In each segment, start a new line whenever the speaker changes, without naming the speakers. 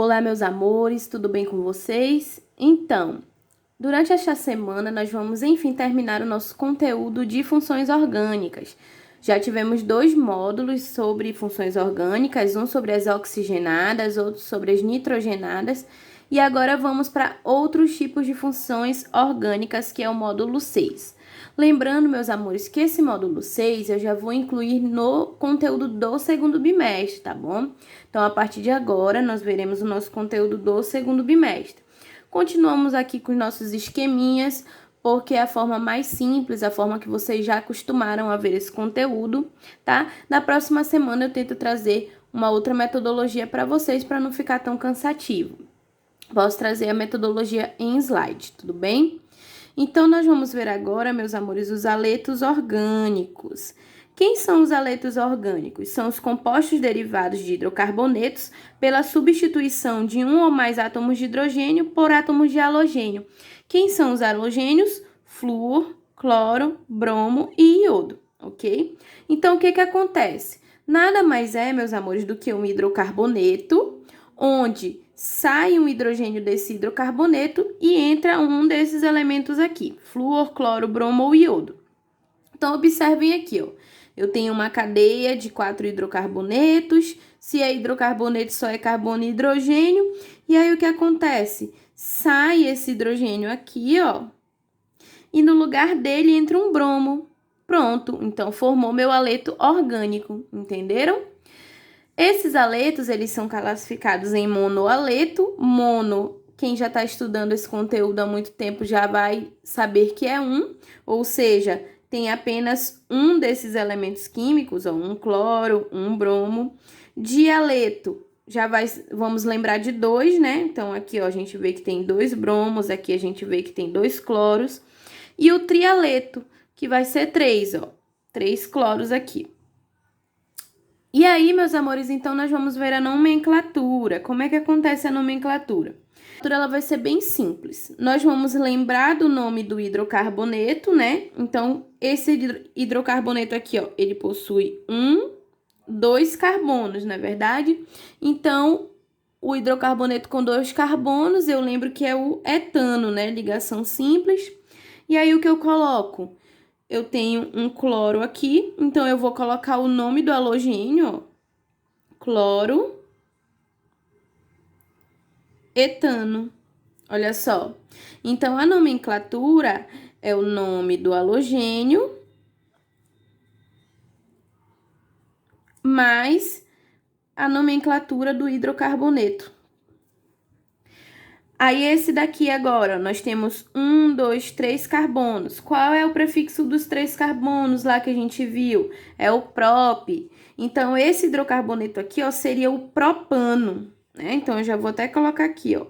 Olá, meus amores, tudo bem com vocês? Então, durante esta semana nós vamos enfim terminar o nosso conteúdo de funções orgânicas. Já tivemos 2 módulos sobre funções orgânicas, um sobre as oxigenadas, outro sobre as nitrogenadas, e agora vamos para outros tipos de funções orgânicas, que é o módulo 6. Lembrando, meus amores, que esse módulo 6 eu já vou incluir no conteúdo do segundo bimestre, tá bom? Então, a partir de agora, nós veremos o nosso conteúdo do segundo bimestre. Continuamos aqui com os nossos esqueminhas, porque é a forma mais simples, a forma que vocês já acostumaram a ver esse conteúdo, tá? Na próxima semana eu tento trazer uma outra metodologia para vocês, para não ficar tão cansativo. Posso trazer a metodologia em slide, tudo bem? Então, nós vamos ver agora, meus amores, os aletos orgânicos. Quem são os aletos orgânicos? São os compostos derivados de hidrocarbonetos pela substituição de um ou mais átomos de hidrogênio por átomos de halogênio. Quem são os halogênios? Flúor, cloro, bromo e iodo, ok? Então, o que acontece? Nada mais é, meus amores, do que um hidrocarboneto, onde sai um hidrogênio desse hidrocarboneto e entra um desses elementos aqui, flúor, cloro, bromo ou iodo. Então, observem aqui, ó. Eu tenho uma cadeia de 4 hidrocarbonetos. Se é hidrocarboneto, só é carbono e hidrogênio. E aí, o que acontece? Sai esse hidrogênio aqui, ó. E no lugar dele entra um bromo. Pronto. Então, formou meu aleto orgânico. Entenderam? Esses aletos, eles são classificados em monoaleto. Mono, quem já está estudando esse conteúdo há muito tempo já vai saber que é um. Ou seja, tem apenas um desses elementos químicos, ó, um cloro, um bromo. Dialeto, vamos lembrar de 2, né? Então, aqui, ó, a gente vê que tem 2 bromos, aqui a gente vê que tem 2 cloros. E o trialeto, que vai ser 3, ó, 3 cloros aqui. E aí, meus amores, então nós vamos ver a nomenclatura. Como é que acontece a nomenclatura? Ela vai ser bem simples. Nós vamos lembrar do nome do hidrocarboneto, né? Então, esse hidrocarboneto aqui, ó, ele possui 2 carbonos, não é verdade? Então, o hidrocarboneto com 2 carbonos, eu lembro que é o etano, né? Ligação simples. E aí, o que eu coloco? Eu tenho um cloro aqui, então eu vou colocar o nome do halogênio, ó, cloro, etano. Olha só. Então, a nomenclatura é o nome do halogênio mais a nomenclatura do hidrocarboneto. Aí, esse daqui agora, nós temos 1, 2, 3 carbonos. Qual é o prefixo dos 3 carbonos lá que a gente viu? É o prop. Então, esse hidrocarboneto aqui, ó, seria o propano, né? Então, eu já vou até colocar aqui, ó,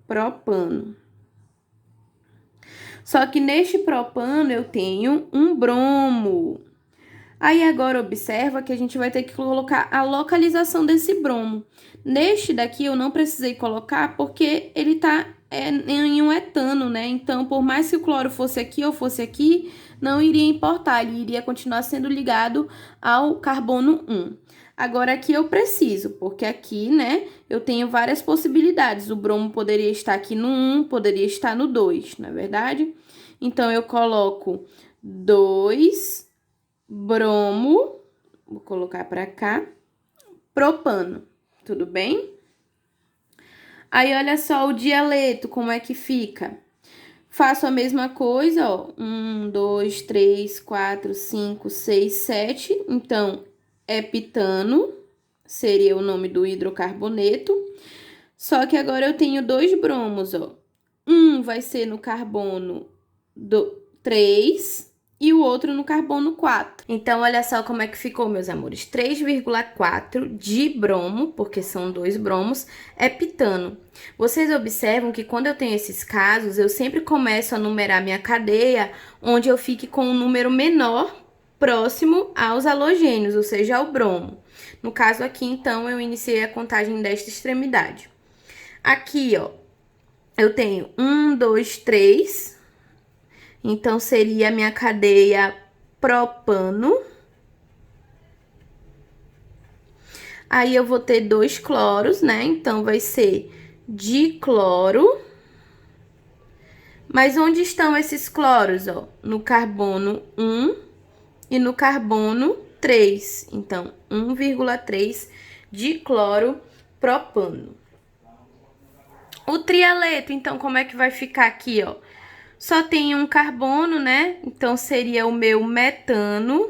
propano. Só que neste propano eu tenho um bromo. Aí, agora, observa que a gente vai ter que colocar a localização desse bromo. Neste daqui, eu não precisei colocar porque ele tá em um etano, né? Então, por mais que o cloro fosse aqui ou fosse aqui, não iria importar. Ele iria continuar sendo ligado ao carbono 1. Agora, aqui eu preciso, porque aqui, né, eu tenho várias possibilidades. O bromo poderia estar aqui no 1, poderia estar no 2, não é verdade? Então, eu coloco 2... bromo, vou colocar para cá, propano, tudo bem? Aí, olha só o dialeto, como é que fica? Faço a mesma coisa, ó, 1, 2, 3, 4, 5, 6, 7, então, heptano, seria o nome do hidrocarboneto, só que agora eu tenho 2 bromos, ó, um vai ser no carbono 3, e o outro no carbono 4. Então, olha só como é que ficou, meus amores. 3,4 de bromo, porque são 2 bromos, heptano. Vocês observam que quando eu tenho esses casos, eu sempre começo a numerar minha cadeia, onde eu fique com um número menor próximo aos halogênios, ou seja, ao bromo. No caso aqui, então, eu iniciei a contagem desta extremidade. Aqui, ó, eu tenho 1, 2, 3... Então, seria a minha cadeia propano. Aí eu vou ter 2 cloros, né? Então, vai ser dicloro. Mas onde estão esses cloros, ó? No carbono 1 e no carbono 3. Então, 1,3 dicloro propano. O trialeto, então, como é que vai ficar aqui, ó? Só tem um carbono, né? Então, seria o meu metano.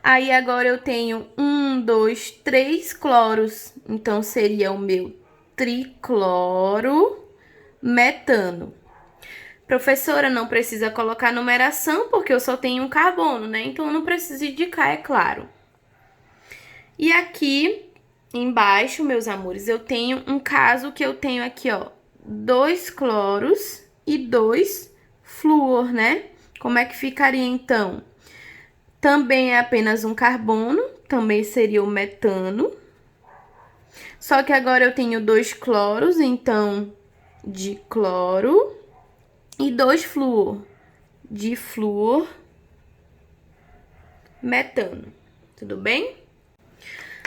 Aí, agora eu tenho 1, 2, 3 cloros. Então, seria o meu tricloro metano. Professora, não precisa colocar numeração, porque eu só tenho um carbono, né? Então, eu não preciso indicar, é claro. E aqui embaixo, meus amores, eu tenho um caso que eu tenho aqui, ó, 2 cloros e 2 flúor, né? Como é que ficaria, então? Também é apenas um carbono, também seria o metano. Só que agora eu tenho 2 cloros, então, dicloro. E 2 flúor, difluor, metano. Tudo bem?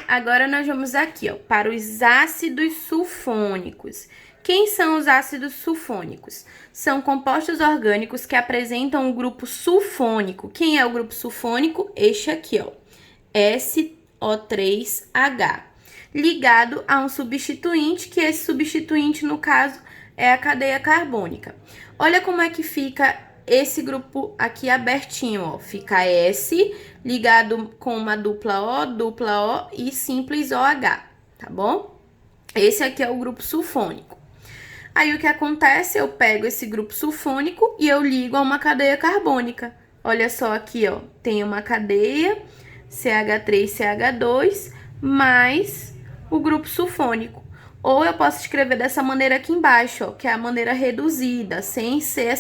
Agora, nós vamos aqui, ó, para os ácidos sulfônicos. Quem são os ácidos sulfônicos? São compostos orgânicos que apresentam o grupo sulfônico. Quem é o grupo sulfônico? Este aqui, ó, SO3H, ligado a um substituinte, que esse substituinte, no caso, é a cadeia carbônica. Olha como é que fica esse grupo aqui abertinho, ó. Fica S ligado com uma dupla O e simples OH, tá bom? Esse aqui é o grupo sulfônico. Aí, o que acontece? Eu pego esse grupo sulfônico e eu ligo a uma cadeia carbônica. Olha só aqui, ó. Tem uma cadeia CH3CH2 mais o grupo sulfônico. Ou eu posso escrever dessa maneira aqui embaixo, ó, que é a maneira reduzida, sem ser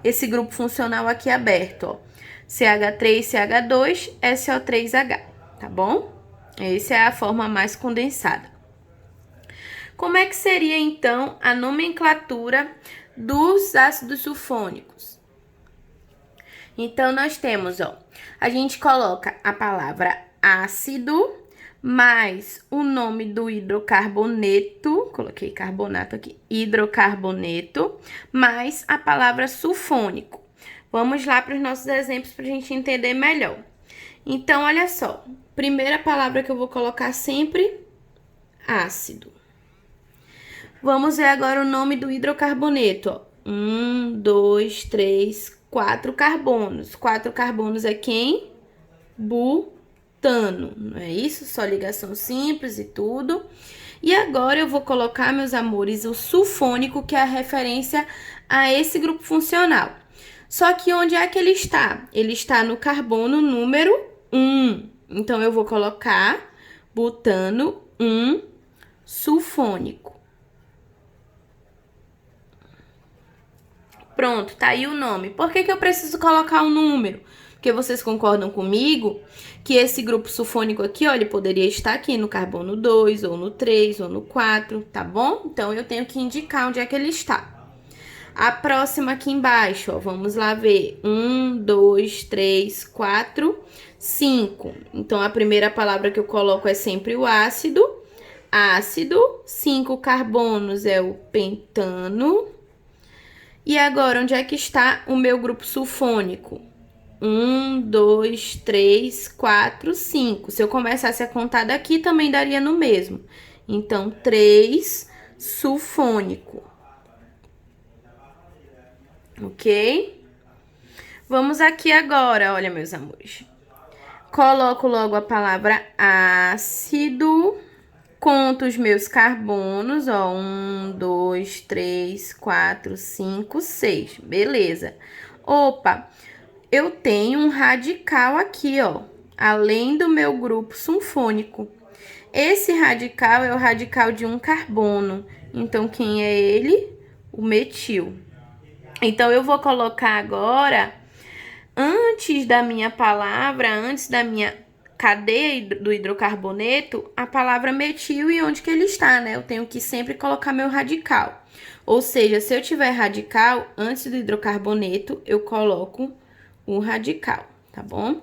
esse grupo funcional aqui aberto, ó. CH3CH2, SO3H, tá bom? Essa é a forma mais condensada. Como é que seria, então, a nomenclatura dos ácidos sulfônicos? Então, nós temos, ó, a gente coloca a palavra ácido mais o nome do hidrocarboneto, coloquei carbonato aqui, hidrocarboneto, mais a palavra sulfônico. Vamos lá para os nossos exemplos para a gente entender melhor. Então, olha só, primeira palavra que eu vou colocar sempre, ácido. Vamos ver agora o nome do hidrocarboneto, ó. 1, 2, 3, 4 carbonos. 4 carbonos é quem? Butano, não é isso? Só ligação simples e tudo. E agora eu vou colocar, meus amores, o sulfônico, que é a referência a esse grupo funcional. Só que onde é que ele está? Ele está no carbono número 1. Então, eu vou colocar butano 1 sulfônico. Pronto, tá aí o nome. Por que eu preciso colocar um número? Porque vocês concordam comigo que esse grupo sulfônico aqui, ó, ele poderia estar aqui no carbono 2, ou no 3, ou no 4, tá bom? Então, eu tenho que indicar onde é que ele está. A próxima aqui embaixo, ó, vamos lá ver. 1, 2, 3, 4, 5. Então, a primeira palavra que eu coloco é sempre o ácido. Ácido, 5 carbonos é o pentano. E agora, onde é que está o meu grupo sulfônico? 1, 2, 3, 4, 5. Se eu começasse a contar daqui, também daria no mesmo. Então, 3 sulfônico. Ok? Vamos aqui agora, olha, meus amores. Coloco logo a palavra ácido. Conto os meus carbonos, ó, 1, 2, 3, 4, 5, 6, beleza. Opa, eu tenho um radical aqui, ó, além do meu grupo sulfônico. Esse radical é o radical de um carbono, então, quem é ele? O metil. Então, eu vou colocar agora, antes da minha palavra, antes da minha cadeia do hidrocarboneto, a palavra metil e onde que ele está, né? Eu tenho que sempre colocar meu radical. Ou seja, se eu tiver radical, antes do hidrocarboneto, eu coloco um radical, tá bom?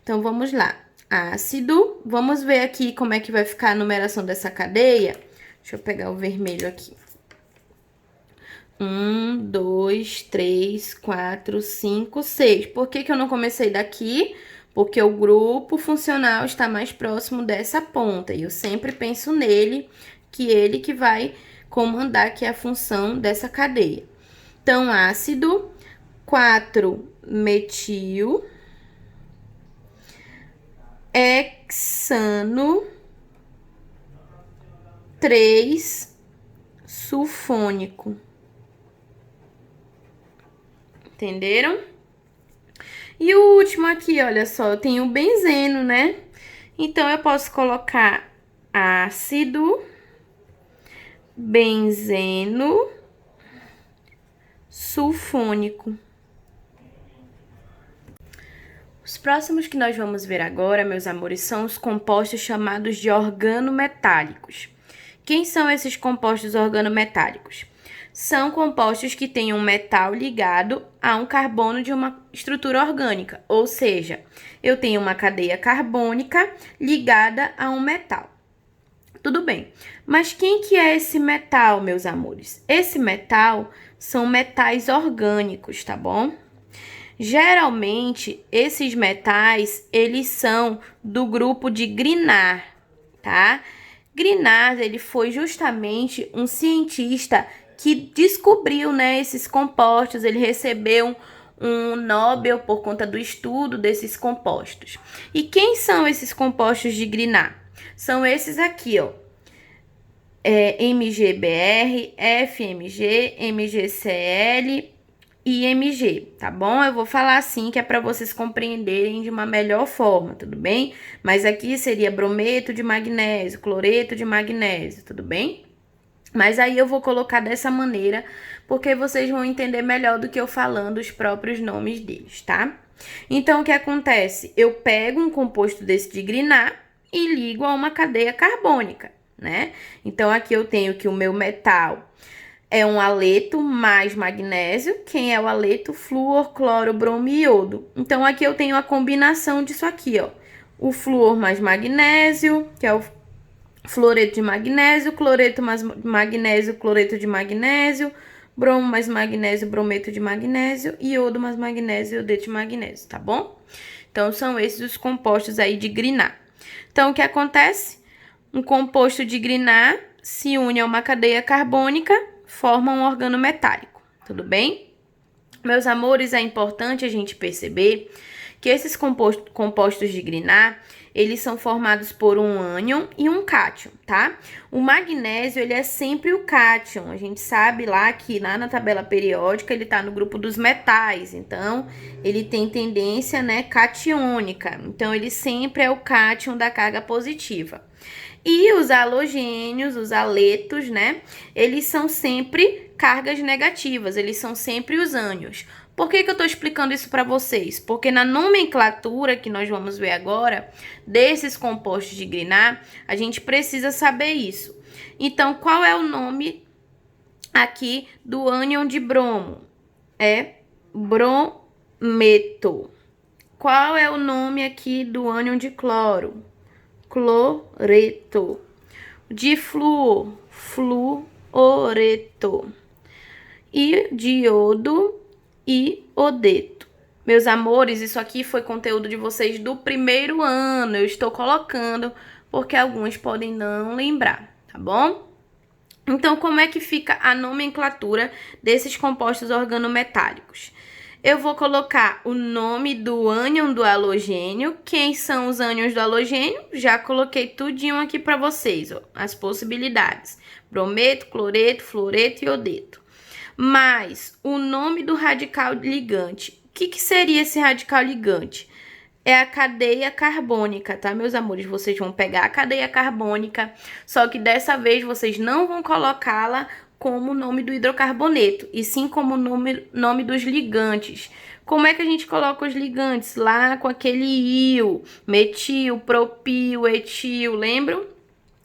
Então, vamos lá. Ácido vamos ver aqui como é que vai ficar a numeração dessa cadeia. Deixa eu pegar o vermelho aqui. 1, 2, 3, 4, 5, 6. Por que que eu não comecei daqui? Porque o grupo funcional está mais próximo dessa ponta. E eu sempre penso nele, que ele que vai comandar aqui a função dessa cadeia. Então, ácido, 4-metil, hexano, 3-sulfônico. Entenderam? E o último aqui, olha só, eu tenho o benzeno, né? Então, eu posso colocar ácido, benzeno, sulfônico. Os próximos que nós vamos ver agora, meus amores, são os compostos chamados de organometálicos. Quem são esses compostos organometálicos? São compostos que têm um metal ligado a um carbono de uma estrutura orgânica, ou seja, eu tenho uma cadeia carbônica ligada a um metal. Tudo bem, mas quem que é esse metal, meus amores? Esse metal são metais orgânicos, tá bom? Geralmente, esses metais, eles são do grupo de Grignard, tá? Grignard, ele foi justamente um cientista que descobriu, né, esses compostos. Ele recebeu um Nobel por conta do estudo desses compostos. E quem são esses compostos de Grignard? São esses aqui, ó. MgBr, FMG, MgCl e Mg, tá bom? Eu vou falar assim que é para vocês compreenderem de uma melhor forma, tudo bem? Mas aqui seria brometo de magnésio, cloreto de magnésio, tudo bem? Mas aí eu vou colocar dessa maneira, porque vocês vão entender melhor do que eu falando os próprios nomes deles, tá? Então, o que acontece? Eu pego um composto desse de Grignard e ligo a uma cadeia carbônica, né? Então, aqui eu tenho que o meu metal é um haleto mais magnésio. Quem é o haleto? Flúor, cloro, bromo e iodo. Então, aqui eu tenho a combinação disso aqui, ó. O flúor mais magnésio, que é o fluoreto de magnésio, cloreto mais magnésio, cloreto de magnésio, bromo mais magnésio, brometo de magnésio, iodo mais magnésio, iodeto de magnésio, tá bom? Então, são esses os compostos aí de Grignard. Então, o que acontece? Um composto de Grignard se une a uma cadeia carbônica, forma um organometálico, tudo bem? Meus amores, é importante a gente perceber que esses compostos de Grignard, eles são formados por um ânion e um cátion, tá? O magnésio, ele é sempre o cátion. A gente sabe lá que lá na tabela periódica ele tá no grupo dos metais, então ele tem tendência, né, catiônica. Então ele sempre é o cátion da carga positiva. E os halogênios, os haletos, né, eles são sempre cargas negativas, eles são sempre os ânions. Por que que eu tô explicando isso para vocês? Porque na nomenclatura que nós vamos ver agora, desses compostos de Grignard, a gente precisa saber isso. Então, qual é o nome aqui do ânion de bromo? É brometo. Qual é o nome aqui do ânion de cloro? Cloreto. De flúor, fluoreto. E de iodo, iodeto. Meus amores, isso aqui foi conteúdo de vocês do primeiro ano. Eu estou colocando porque alguns podem não lembrar, tá bom? Então, como é que fica a nomenclatura desses compostos organometálicos? Eu vou colocar o nome do ânion do halogênio. Quem são os ânions do halogênio? Já coloquei tudinho aqui para vocês, ó, as possibilidades. Brometo, cloreto, fluoreto e iodeto. Mas o nome do radical ligante. O que seria esse radical ligante? É a cadeia carbônica, tá, meus amores? Vocês vão pegar a cadeia carbônica, só que dessa vez vocês não vão colocá-la como o nome do hidrocarboneto, e sim como nome dos ligantes. Como é que a gente coloca os ligantes? Lá com aquele íon, metil, propil, etil, lembram?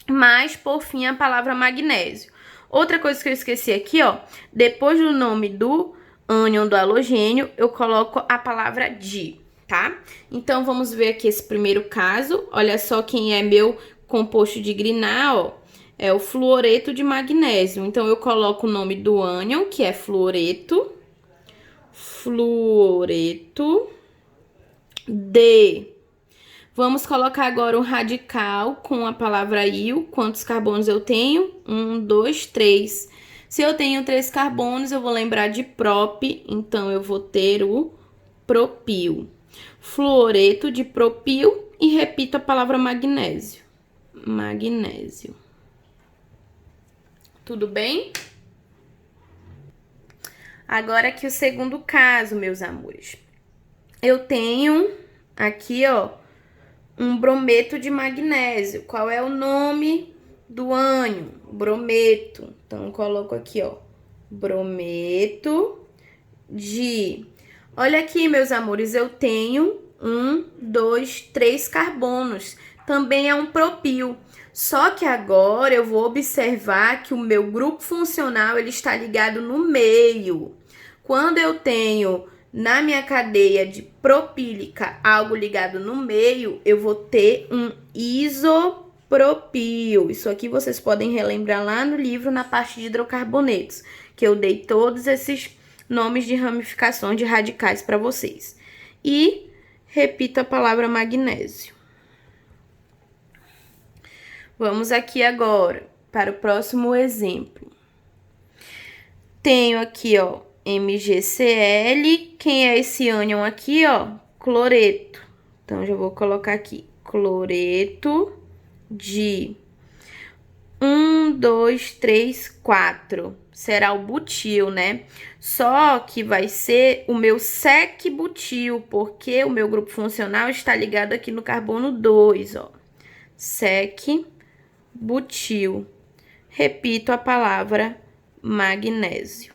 Mas, por fim, a palavra magnésio. Outra coisa que eu esqueci aqui, ó, depois do nome do ânion do halogênio, eu coloco a palavra di, tá? Então, vamos ver aqui esse primeiro caso. Olha só quem é meu composto de Grignard, ó. É o fluoreto de magnésio. Então, eu coloco o nome do ânion, que é fluoreto. Fluoreto de... Vamos colocar agora o radical com a palavra IL. Quantos carbonos eu tenho? 1, 2, 3. Se eu tenho 3 carbonos, eu vou lembrar de prop, então eu vou ter o propil. Fluoreto de propil e repito a palavra magnésio. Magnésio. Tudo bem? Agora aqui o segundo caso, meus amores. Eu tenho aqui, ó, um brometo de magnésio. Qual é o nome do ânion? Brometo. Então, eu coloco aqui, ó, brometo de... Olha aqui, meus amores, eu tenho 1, 2, 3 carbonos. Também é um propil. Só que agora eu vou observar que o meu grupo funcional ele está ligado no meio. Quando eu tenho na minha cadeia de propílica algo ligado no meio, eu vou ter um isopropil. Isso aqui vocês podem relembrar lá no livro, na parte de hidrocarbonetos, que eu dei todos esses nomes de ramificações de radicais para vocês. E repito a palavra magnésio. Vamos aqui agora para o próximo exemplo. Tenho aqui, ó, MgCl. Quem é esse ânion aqui, ó? Cloreto. Então, já vou colocar aqui, cloreto de 1, 2, 3, 4. Será o butil, né? Só que vai ser o meu sec-butil, porque o meu grupo funcional está ligado aqui no carbono 2, ó. Sec-butil. Repito a palavra magnésio.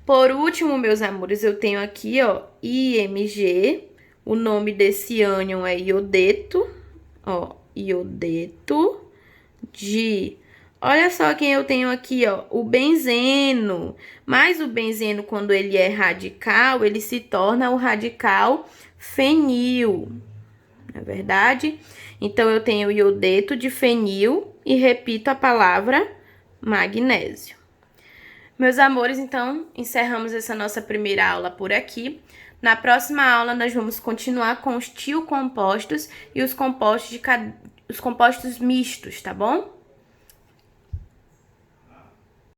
Por último, meus amores, eu tenho aqui, ó, IMG. O nome desse ânion é iodeto, ó, iodeto de... Olha só quem eu tenho aqui, ó, o benzeno. Mas o benzeno, quando ele é radical, ele se torna o radical fenil. Não é verdade? Então, eu tenho o iodeto de fenil e repito a palavra magnésio. Meus amores, então, encerramos essa nossa primeira aula por aqui. Na próxima aula, nós vamos continuar com os tiocompostos e os compostos mistos, tá bom?